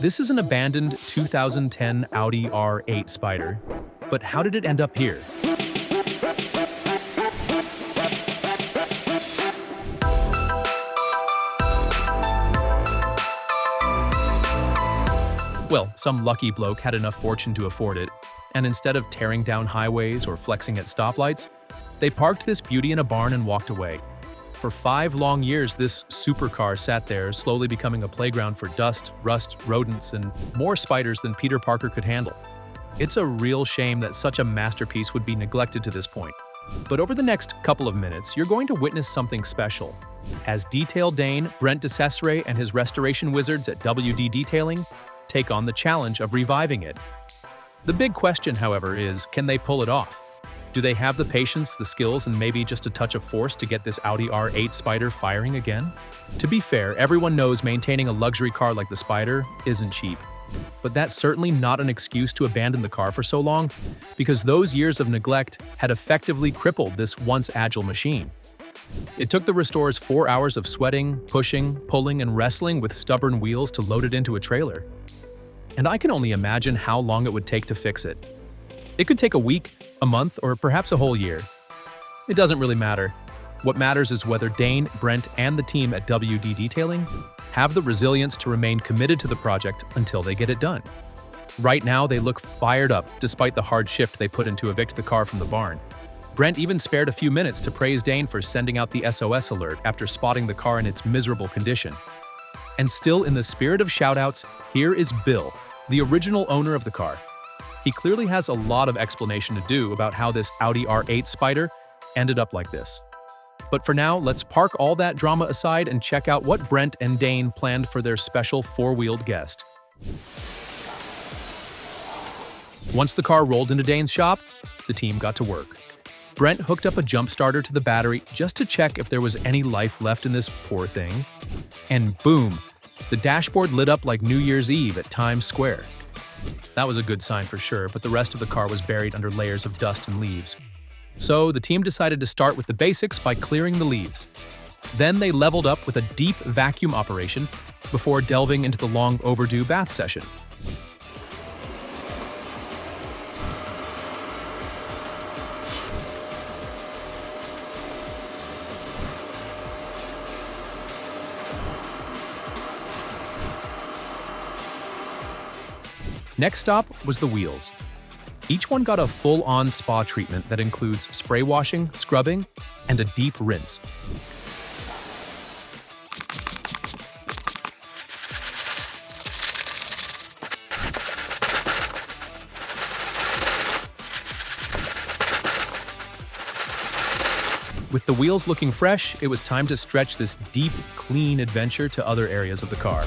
This is an abandoned 2010 Audi R8 Spyder, but how did it end up here? Well, some lucky bloke had enough fortune to afford it, and instead of tearing down highways or flexing at stoplights, they parked this beauty in a barn and walked away. For 5 long years, this supercar sat there, slowly becoming a playground for dust, rust, rodents, and more spiders than Peter Parker could handle. It's a real shame that such a masterpiece would be neglected to this point. But over the next couple of minutes, you're going to witness something special. As Detail Dane, Brent DeCesare, and his restoration wizards at WD Detailing take on the challenge of reviving it. The big question, however, is, can they pull it off? Do they have the patience, the skills, and maybe just a touch of force to get this Audi R8 Spyder firing again? To be fair, everyone knows maintaining a luxury car like the Spyder isn't cheap. But that's certainly not an excuse to abandon the car for so long, because those years of neglect had effectively crippled this once agile machine. It took the restorers 4 hours of sweating, pushing, pulling, and wrestling with stubborn wheels to load it into a trailer. And I can only imagine how long it would take to fix it. It could take a week, a month, or perhaps a whole year. It doesn't really matter. What matters is whether Dane, Brent, and the team at WD Detailing have the resilience to remain committed to the project until they get it done. Right now, they look fired up despite the hard shift they put in to evict the car from the barn. Brent even spared a few minutes to praise Dane for sending out the SOS alert after spotting the car in its miserable condition. And still in the spirit of shoutouts, here is Bill, the original owner of the car. He clearly has a lot of explanation to do about how this Audi R8 Spyder ended up like this. But for now, let's park all that drama aside and check out what Brent and Dane planned for their special 4-wheeled guest. Once the car rolled into Dane's shop, the team got to work. Brent hooked up a jump starter to the battery just to check if there was any life left in this poor thing. And boom, the dashboard lit up like New Year's Eve at Times Square. That was a good sign for sure, but the rest of the car was buried under layers of dust and leaves. So the team decided to start with the basics by clearing the leaves. Then they leveled up with a deep vacuum operation before delving into the long overdue bath session. Next stop was the wheels. Each one got a full-on spa treatment that includes spray washing, scrubbing, and a deep rinse. With the wheels looking fresh, it was time to stretch this deep, clean adventure to other areas of the car.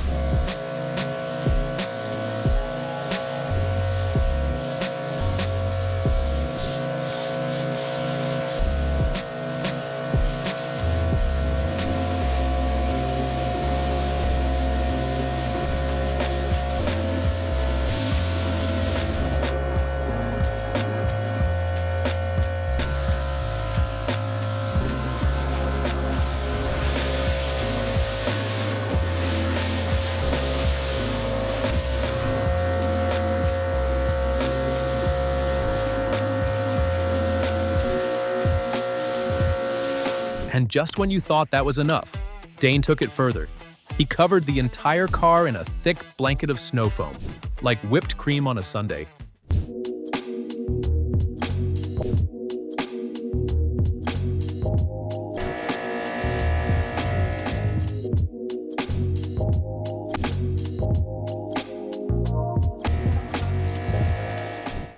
And just when you thought that was enough, Dane took it further. He covered the entire car in a thick blanket of snow foam, like whipped cream on a sundae.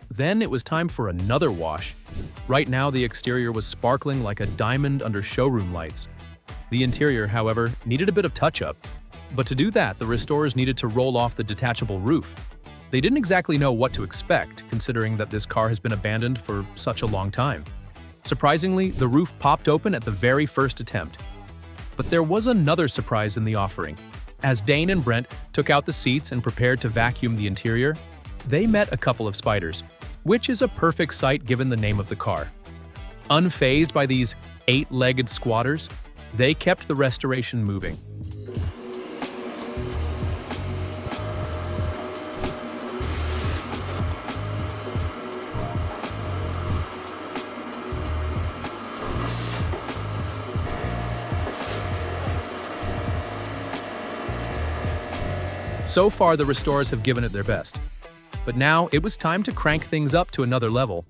Then it was time for another wash. Right now, the exterior was sparkling like a diamond under showroom lights. The interior, however, needed a bit of touch-up. But to do that, the restorers needed to roll off the detachable roof. They didn't exactly know what to expect, considering that this car has been abandoned for such a long time. Surprisingly, the roof popped open at the very first attempt. But there was another surprise in the offering. As Dane and Brent took out the seats and prepared to vacuum the interior, they met a couple of spiders, which is a perfect sight given the name of the car. Unfazed by these 8-legged squatters, they kept the restoration moving. So far, the restorers have given it their best. But now, it was time to crank things up to another level.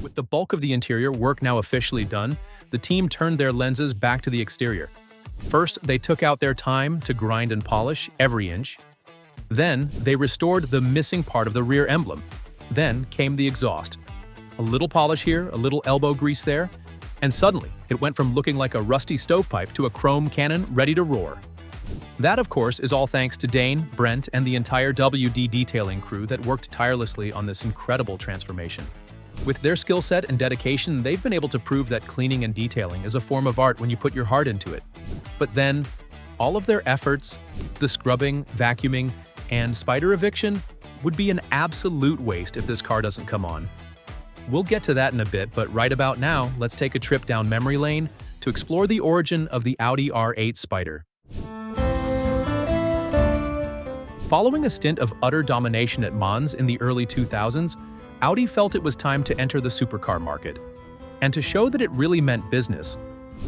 With the bulk of the interior work now officially done, the team turned their lenses back to the exterior. First, they took out their time to grind and polish every inch. Then, they restored the missing part of the rear emblem. Then came the exhaust. A little polish here, a little elbow grease there, and suddenly, it went from looking like a rusty stovepipe to a chrome cannon ready to roar. That, of course, is all thanks to Dane, Brent, and the entire WD detailing crew that worked tirelessly on this incredible transformation. With their skill set and dedication, they've been able to prove that cleaning and detailing is a form of art when you put your heart into it. But then, all of their efforts, the scrubbing, vacuuming, and Spyder eviction, would be an absolute waste if this car doesn't come on. We'll get to that in a bit, but right about now, let's take a trip down memory lane to explore the origin of the Audi R8 Spyder. Following a stint of utter domination at Mans in the early 2000s, Audi felt it was time to enter the supercar market. And to show that it really meant business,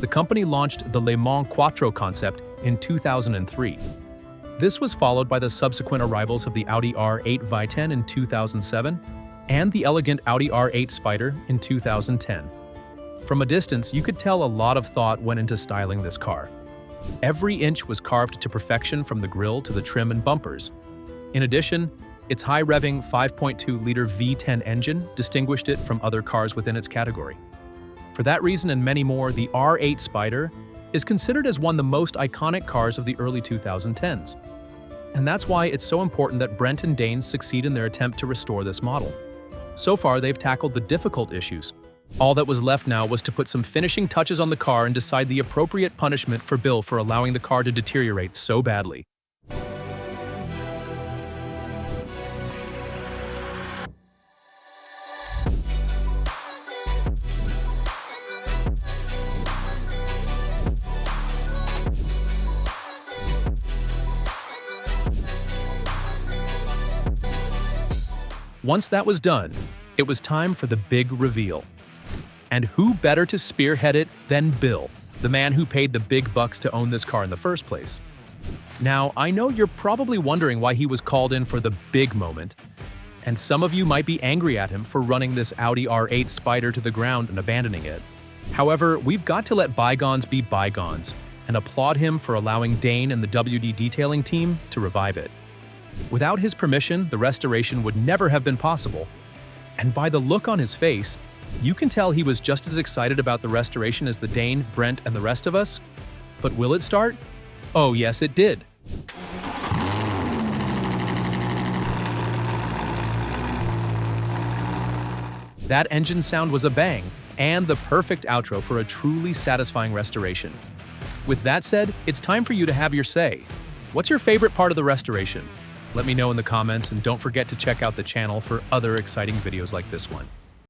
the company launched the Le Mans Quattro concept in 2003. This was followed by the subsequent arrivals of the Audi R8 V10 in 2007 and the elegant Audi R8 Spyder in 2010. From a distance, you could tell a lot of thought went into styling this car. Every inch was carved to perfection from the grille to the trim and bumpers. In addition, its high-revving 5.2-liter V10 engine distinguished it from other cars within its category. For that reason and many more, the R8 Spyder is considered as one of the most iconic cars of the early 2010s. And that's why it's so important that Brent and Dane succeed in their attempt to restore this model. So far, they've tackled the difficult issues. All that was left now was to put some finishing touches on the car and decide the appropriate punishment for Bill for allowing the car to deteriorate so badly. Once that was done, it was time for the big reveal. And who better to spearhead it than Bill, the man who paid the big bucks to own this car in the first place. Now, I know you're probably wondering why he was called in for the big moment, and some of you might be angry at him for running this Audi R8 Spyder to the ground and abandoning it. However, we've got to let bygones be bygones and applaud him for allowing Dane and the WD detailing team to revive it. Without his permission, the restoration would never have been possible. And by the look on his face, you can tell he was just as excited about the restoration as the Dane, Brent, and the rest of us. But will it start? Oh yes, it did. That engine sound was a bang, and the perfect outro for a truly satisfying restoration. With that said, it's time for you to have your say. What's your favorite part of the restoration? Let me know in the comments, and don't forget to check out the channel for other exciting videos like this one.